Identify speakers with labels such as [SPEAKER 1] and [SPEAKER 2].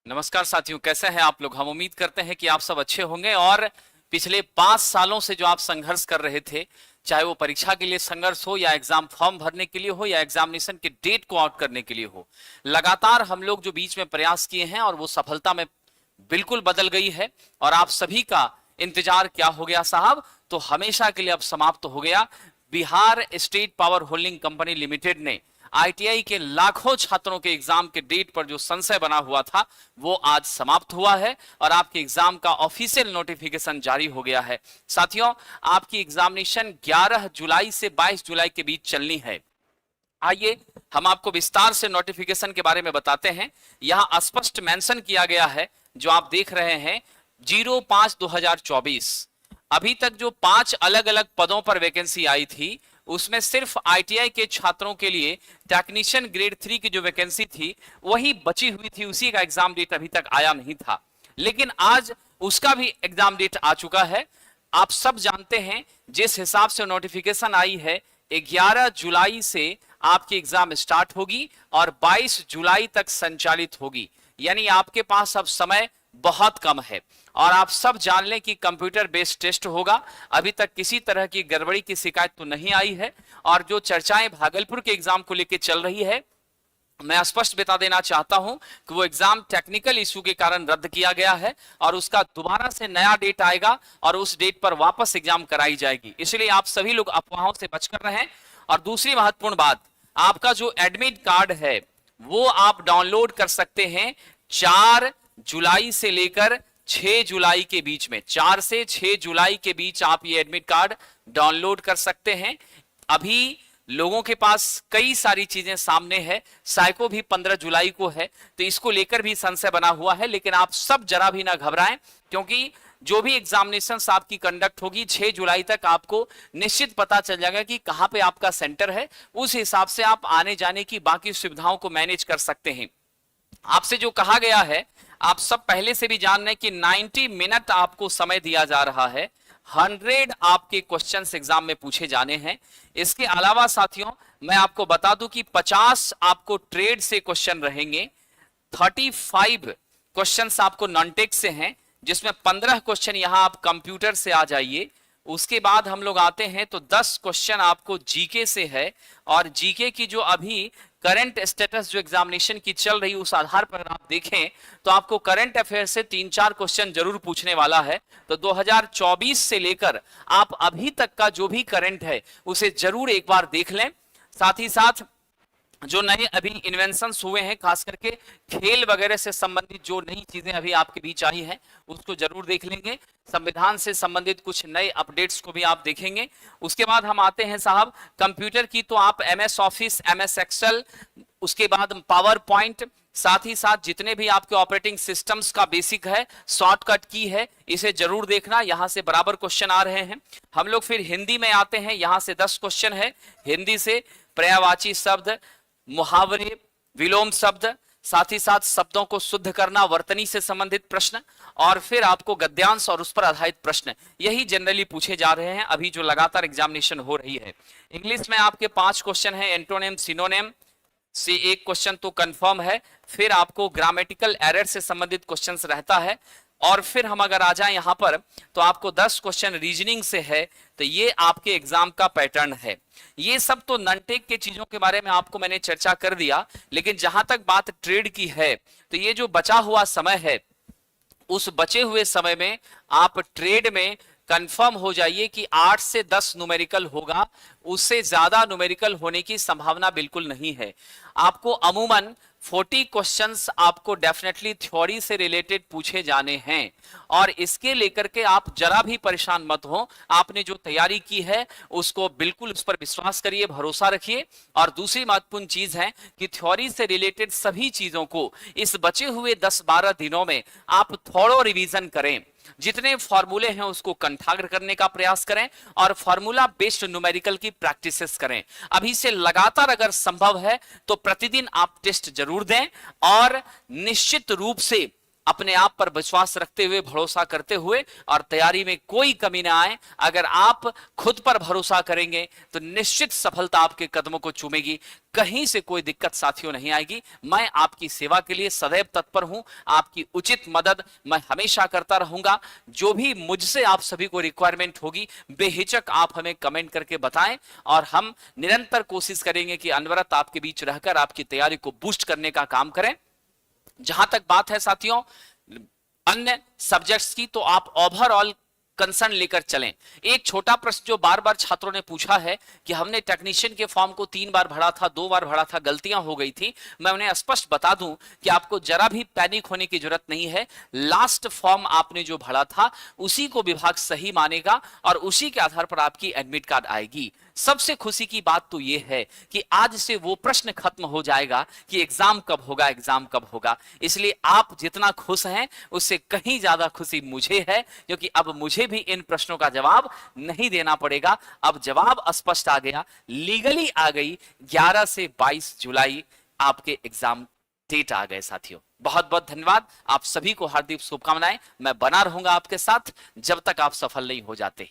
[SPEAKER 1] नमस्कार साथियों, कैसे हैं आप लोग। हम उम्मीद करते हैं कि आप सब अच्छे होंगे और पिछले 5 सालों से जो आप संघर्ष कर रहे थे, चाहे वो परीक्षा के लिए संघर्ष हो या एग्जाम फॉर्म भरने के लिए हो या एग्जामिनेशन के डेट को आउट करने के लिए हो, लगातार हम लोग जो बीच में प्रयास किए हैं और वो सफलता में बिल्कुल बदल गई है। और आप सभी का इंतजार क्या हो गया साहब, तो हमेशा के लिए अब समाप्त हो गया। Bihar state power holding company limited ने आईटीआई के लाखों छात्रों के एग्जाम के डेट पर जो संशय बना हुआ था वो आज समाप्त हुआ है और आपके एग्जाम का ऑफिशियल नोटिफिकेशन जारी हो गया है। साथियों, आपकी एग्जामिनेशन 11 जुलाई से 22 जुलाई के बीच चलनी है। आइए हम आपको विस्तार से नोटिफिकेशन के बारे में बताते हैं। यहां स्पष्ट मेंशन किया गया है, जो आप देख रहे हैं 05/2024। अभी तक जो 5 अलग अलग पदों पर वैकेंसी आई थी, उसमें सिर्फ आईटीआई के छात्रों के लिए टेक्नीशियन ग्रेड 3 की जो वैकेंसी थी वही बची हुई थी। उसी का एग्जाम डेट अभी तक आया नहीं था, लेकिन आज उसका भी एग्जाम डेट आ चुका है। आप सब जानते हैं जिस हिसाब से नोटिफिकेशन आई है, 11 जुलाई से आपकी एग्जाम स्टार्ट होगी और 22 जुलाई तक संचालित होगी। यानी आपके पास अब समय बहुत कम है। और आप सब जान लें कि कंप्यूटर बेस्ड टेस्ट होगा। अभी तक किसी तरह की गड़बड़ी की शिकायत तो नहीं आई है। और जो चर्चाएं भागलपुर के एग्जाम को लेकर चल रही है, मैं स्पष्ट बता देना चाहता हूं कि वो एग्जाम टेक्निकल इशू के कारण रद्द किया गया है और उसका दोबारा से नया डेट आएगा और उस डेट पर वापस एग्जाम कराई जाएगी। इसलिए आप सभी लोग अफवाहों से बचकर रहें। और दूसरी महत्वपूर्ण बात, आपका जो एडमिट कार्ड है वो आप डाउनलोड कर सकते हैं 4 जुलाई से लेकर 6 जुलाई के बीच में। 4 से 6 जुलाई के बीच आप ये एडमिट कार्ड डाउनलोड कर सकते हैं। अभी लोगों के पास कई सारी चीजें सामने है। साइको भी 15 जुलाई को है, तो इसको लेकर भी संशय बना हुआ है। लेकिन आप सब जरा भी ना घबराएं, क्योंकि जो भी एग्जामिनेशन आपकी कंडक्ट होगी 6 जुलाई तक आपको निश्चित पता चल जाएगा कि कहां पे आपका सेंटर है। उस हिसाब से आप आने जाने की बाकी सुविधाओं को मैनेज कर सकते हैं। आपसे जो कहा गया है, आप सब पहले से भी जान रहे हैं कि 90 मिनट आपको समय दिया जा रहा है। 100 आपके क्वेश्चंस एग्जाम में पूछे जाने हैं। इसके अलावा साथियों, मैं आपको बता दूं कि 50 आपको ट्रेड से क्वेश्चन रहेंगे, 35 क्वेश्चंस आपको नॉनटेक से हैं, जिसमें 15 क्वेश्चन यहां आप कंप्यूटर से आ जाइए। उसके बाद हम लोग आते हैं तो 10 क्वेश्चन आपको जीके से है। और जीके की जो अभी करंट स्टेटस जो एग्जामिनेशन की चल रही, उस आधार पर आप देखें तो आपको करंट अफेयर से 3-4 क्वेश्चन जरूर पूछने वाला है। तो 2024 से लेकर आप अभी तक का जो भी करंट है उसे जरूर एक बार देख लें। साथ ही साथ जो नए अभी इन्वेंशंस हुए हैं, खास करके खेल वगैरह से संबंधित जो नई चीजें अभी आपके बीच आई हैं, उसको जरूर देख लेंगे। संविधान से संबंधित कुछ नए अपडेट्स को भी आप देखेंगे। उसके बाद हम आते हैं साहब कंप्यूटर की, तो आप एमएस ऑफिस, एमएस एक्सेल, उसके बाद पावर पॉइंट, साथ ही साथ जितने भी आपके ऑपरेटिंग सिस्टम्स का बेसिक है, शॉर्टकट की है, इसे जरूर देखना। यहां से बराबर क्वेश्चन आ रहे हैं। हम लोग फिर हिंदी में आते हैं, यहां से 10 क्वेश्चन है हिंदी से। पर्यायवाची शब्द, मुहावरे, विलोम शब्द, साथ ही साथ शब्दों को शुद्ध करना, वर्तनी से संबंधित प्रश्न, और फिर आपको गद्यांश और उस पर आधारित प्रश्न, यही जनरली पूछे जा रहे हैं अभी जो लगातार एग्जामिनेशन हो रही है। इंग्लिश में आपके 5 क्वेश्चन है, एंटोनिम सिनोनिम से 1 क्वेश्चन तो कंफर्म है। फिर आपको ग्रामेटिकल एरर से संबंधित क्वेश्चंस रहता है। और फिर हम अगर आ जाएं यहां पर, तो आपको 10 क्वेश्चन रीजनिंग से है। तो ये आपके एग्जाम का पैटर्न है। ये सब तो नॉनटेक के चीजों के बारे में आपको मैंने चर्चा कर दिया। लेकिन जहां तक बात ट्रेड की है, तो ये जो बचा हुआ समय है, उस बचे हुए समय में आप ट्रेड में कंफर्म हो जाइए कि 8 से 10 न्यूमेरिकल होगा। उससे ज्यादा न्यूमेरिकल होने की संभावना बिल्कुल नहीं है। आपको अमूमन 40 क्वेश्चंस आपको डेफिनेटली थ्योरी से रिलेटेड पूछे जाने हैं। और इसके लेकर के आप जरा भी परेशान मत हो। आपने जो तैयारी की है उसको बिल्कुल उस पर विश्वास करिए, भरोसा रखिए। और दूसरी महत्वपूर्ण चीज है कि थ्योरी से रिलेटेड सभी चीजों को इस बचे हुए 10-12 दिनों में आप थोड़ा रिवीजन करें। जितने फॉर्मूले हैं उसको कंठाग्र करने का प्रयास करें और फॉर्मूला बेस्ड न्यूमेरिकल की प्रैक्टिसेस करें। अभी से लगातार अगर संभव है तो प्रतिदिन आप टेस्ट जरूर दें। और निश्चित रूप से अपने आप पर विश्वास रखते हुए, भरोसा करते हुए, और तैयारी में कोई कमी ना आए। अगर आप खुद पर भरोसा करेंगे तो निश्चित सफलता आपके कदमों को चूमेगी, कहीं से कोई दिक्कत साथियों नहीं आएगी। मैं आपकी सेवा के लिए सदैव तत्पर हूं, आपकी उचित मदद मैं हमेशा करता रहूंगा। जो भी मुझसे आप सभी को रिक्वायरमेंट होगी, बेहिचक आप हमें कमेंट करके बताएं, और हम निरंतर कोशिश करेंगे कि अनवरत आपके बीच रहकर आपकी तैयारी को बूस्ट करने का काम करें। जहां तक बात है साथियों अन्य सब्जेक्ट्स की, तो आप ओवरऑल कंसर्न लेकर चलें। एक छोटा प्रश्न जो बार बार छात्रों ने पूछा है कि हमने टेक्नीशियन के फॉर्म को 3 बार भरा था, 2 बार भरा था, गलतियां हो गई थी। मैं उन्हें स्पष्ट बता दूं कि आपको जरा भी पैनिक होने की जरूरत नहीं है। लास्ट फॉर्म आपने जो भरा था उसी को विभाग सही मानेगा और उसी के आधार पर आपकी एडमिट कार्ड आएगी। सबसे खुशी की बात तो यह है कि आज से वो प्रश्न खत्म हो जाएगा कि एग्जाम कब होगा, एग्जाम कब होगा। इसलिए आप जितना खुश हैं उससे कहीं ज्यादा खुशी मुझे है, क्योंकि अब मुझे भी इन प्रश्नों का जवाब नहीं देना पड़ेगा। अब जवाब स्पष्ट आ गया, लीगली आ गई। 11 से 22 जुलाई आपके एग्जाम डेट आ गए साथियों। बहुत बहुत धन्यवाद, आप सभी को हार्दिक शुभकामनाएं। मैं बना रहूंगा आपके साथ जब तक आप सफल नहीं हो जाते।